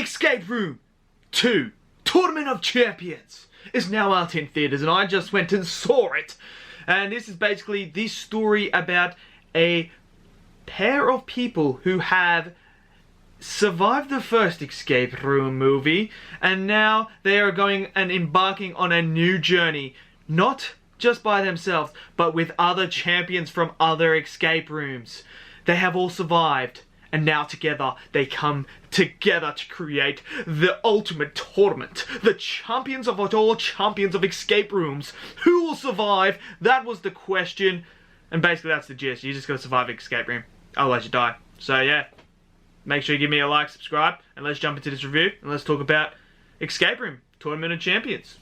Escape Room 2 Tournament of Champions is now out in theaters, and I just went and saw it. And this is basically the story about a pair of people who have survived the first Escape Room movie, and now they are going and embarking on a new journey, not just by themselves, but with other champions from other escape rooms. They have all survived, and now together they come together to create the ultimate tournament. The champions of all champions of escape rooms. Who will survive? That was the question. And basically that's the gist. You just gotta survive an escape room, otherwise you die. So yeah, make sure you give me a like, subscribe, and let's jump into this review and let's talk about Escape Room Tournament of Champions.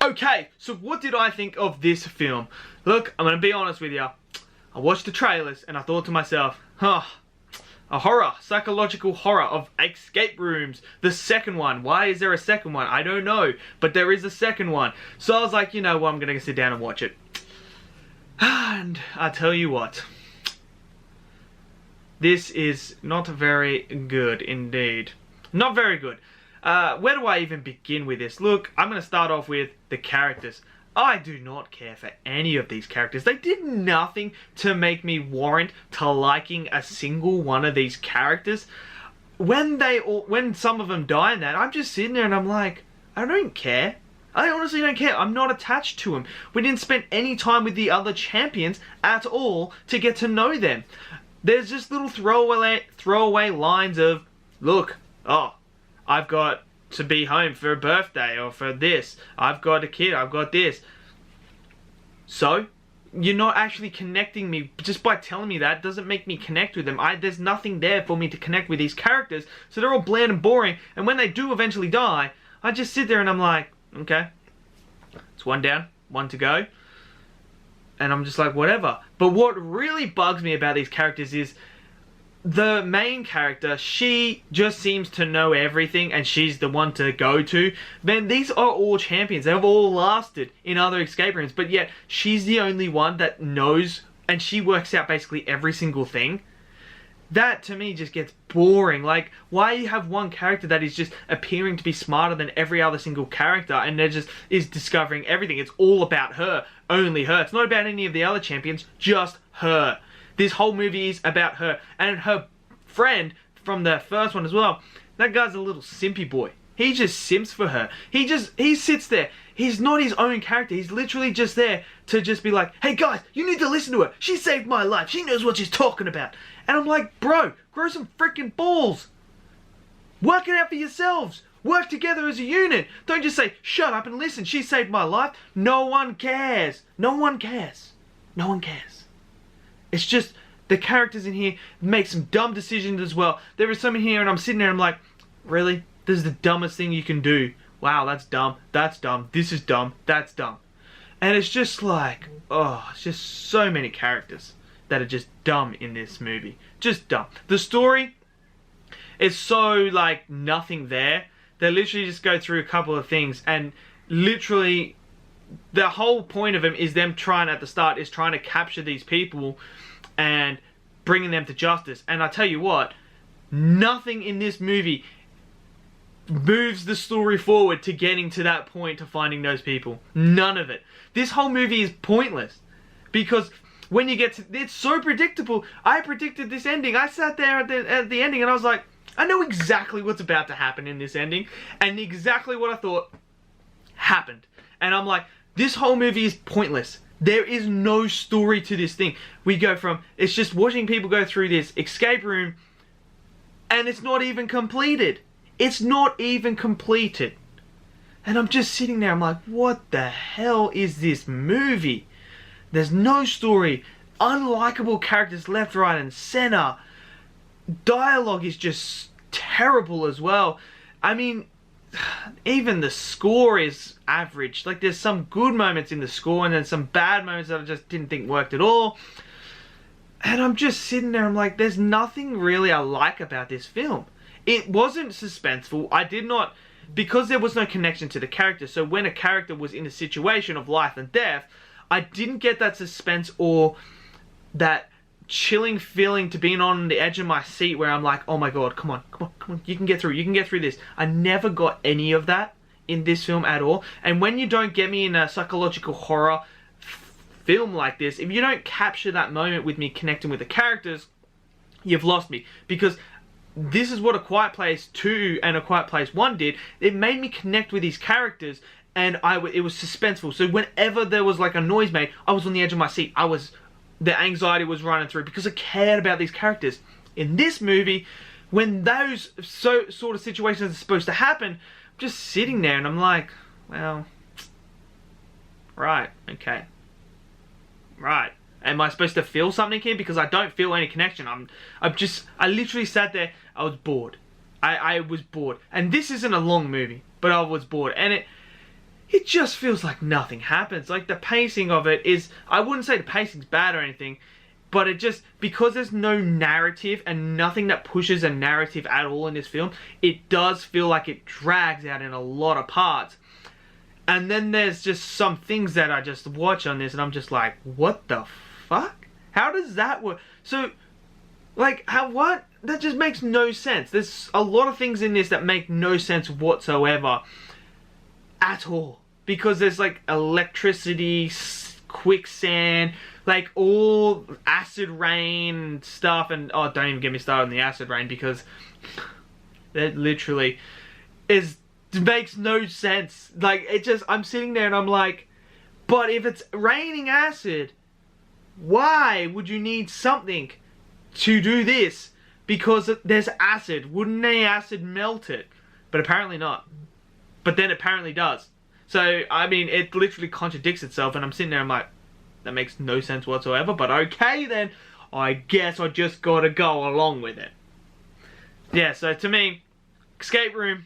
Okay, so what did I think of this film? Look, I'm gonna be honest with you. I watched the trailers and I thought to myself, a horror, psychological horror of escape rooms. The second one. Why is there a second one? I don't know, but there is a second one. So I was like, you know what, I'm gonna sit down and watch it. And I tell you what, this is not very good indeed. Not very good. Where do I even begin with this? Look, I'm going to start off with the characters. I do not care for any of these characters. They did nothing to make me warrant to liking a single one of these characters. When some of them die in that, I'm just sitting there and I'm like, I don't care. I honestly don't care. I'm not attached to them. We didn't spend any time with the other champions at all to get to know them. There's just little throwaway lines of, look, I've got to be home for a birthday or for this. I've got a kid. I've got this. So, you're not actually connecting me. Just by telling me that doesn't make me connect with them. There's nothing there for me to connect with these characters. So they're all bland and boring. And when they do eventually die, I just sit there and I'm like, okay, it's one down, one to go. And I'm just like, whatever. But what really bugs me about these characters is the main character, she just seems to know everything and she's the one to go to. Man, these are all champions. They've all lasted in other escape rooms, but yet she's the only one that knows and she works out basically every single thing. That to me just gets boring. Like, why you have one character that is just appearing to be smarter than every other single character and they're just is discovering everything. It's all about her, only her. It's not about any of the other champions, just her. This whole movie is about her and her friend from the first one as well. That guy's a little simpy boy. He just simps for her. He sits there. He's not his own character. He's literally just there to just be like, hey guys, you need to listen to her. She saved my life. She knows what she's talking about. And I'm like, bro, grow some freaking balls. Work it out for yourselves. Work together as a unit. Don't just say, shut up and listen. She saved my life. No one cares. No one cares. No one cares. It's just the characters in here make some dumb decisions as well. There is some in here and I'm sitting there and I'm like, really? This is the dumbest thing you can do. Wow, that's dumb. That's dumb. This is dumb. That's dumb. And it's just like, it's just so many characters that are just dumb in this movie. Just dumb. The story is so like nothing there. They literally just go through a couple of things and literally the whole point of them is them trying to capture these people and bringing them to justice. And I tell you what, nothing in this movie moves the story forward to getting to that point to finding those people. None of it. This whole movie is pointless because when you get to, it's so predictable. I predicted this ending. I sat there at the ending and I was like, I know exactly what's about to happen in this ending and exactly what I thought happened. And I'm like, this whole movie is pointless. There is no story to this thing. We go from, it's just watching people go through this escape room and it's not even completed. It's not even completed. And I'm just sitting there, I'm like, what the hell is this movie? There's no story. Unlikable characters left, right and center. Dialogue is just terrible as well. I mean, even the score is average. Like, there's some good moments in the score and then some bad moments that I just didn't think worked at all. And I'm just sitting there, I'm like, there's nothing really I like about this film. It wasn't suspenseful. I did not, because there was no connection to the character, so when a character was in a situation of life and death, I didn't get that suspense or that chilling feeling to being on the edge of my seat where I'm like, oh my god, come on, you can get through this. I never got any of that in this film at all. And when you don't get me in a psychological horror film like this, if you don't capture that moment with me connecting with the characters, you've lost me. Because this is what A Quiet Place 2 and A Quiet Place 1 did. It made me connect with these characters, and it was suspenseful. So whenever there was like a noise made, I was on the edge of my seat. The anxiety was running through because I cared about these characters. In this movie, when those sort of situations are supposed to happen, I'm just sitting there and I'm like, well, right, okay. Right. Am I supposed to feel something here? Because I don't feel any connection. I literally sat there. I was bored. I was bored. And this isn't a long movie, but I was bored. And it just feels like nothing happens. Like the pacing of it is, I wouldn't say the pacing's bad or anything, but it just, because there's no narrative and nothing that pushes a narrative at all in this film, it does feel like it drags out in a lot of parts. And then there's just some things that I just watch on this and I'm just like, what the fuck? How does that work? So, like, what? That just makes no sense. There's a lot of things in this that make no sense whatsoever. At all. Because there's like electricity, quicksand, like all acid rain stuff, and oh, don't even get me started on the acid rain, because it literally makes no sense. Like, I'm sitting there and I'm like, but if it's raining acid, why would you need something to do this? Because there's acid. Wouldn't the acid melt it? But apparently not. But then it apparently does. So, I mean, it literally contradicts itself, and I'm sitting there, I'm like, that makes no sense whatsoever, but okay then, I guess I just gotta go along with it. Yeah, so to me, Escape Room,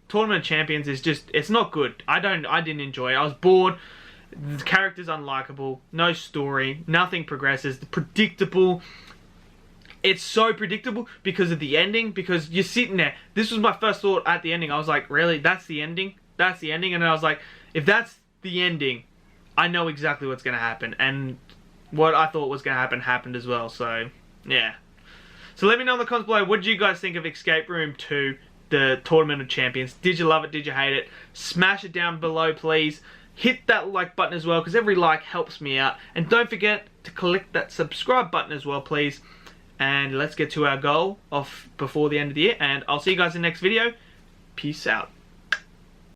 Tournament of Champions is just, it's not good. I didn't enjoy it. I was bored. The character's unlikable. No story. Nothing progresses. Predictable. It's so predictable because of the ending. Because you're sitting there. This was my first thought at the ending. I was like, really? That's the ending? That's the ending? And then I was like, if that's the ending, I know exactly what's going to happen. And what I thought was going to happen happened as well. So, yeah. So let me know in the comments below, what did you guys think of Escape Room 2? The Tournament of Champions. Did you love it? Did you hate it? Smash it down below, please. Hit that like button as well, because every like helps me out. And don't forget to click that subscribe button as well, please. And let's get to our goal of before the end of the year. And I'll see you guys in the next video. Peace out.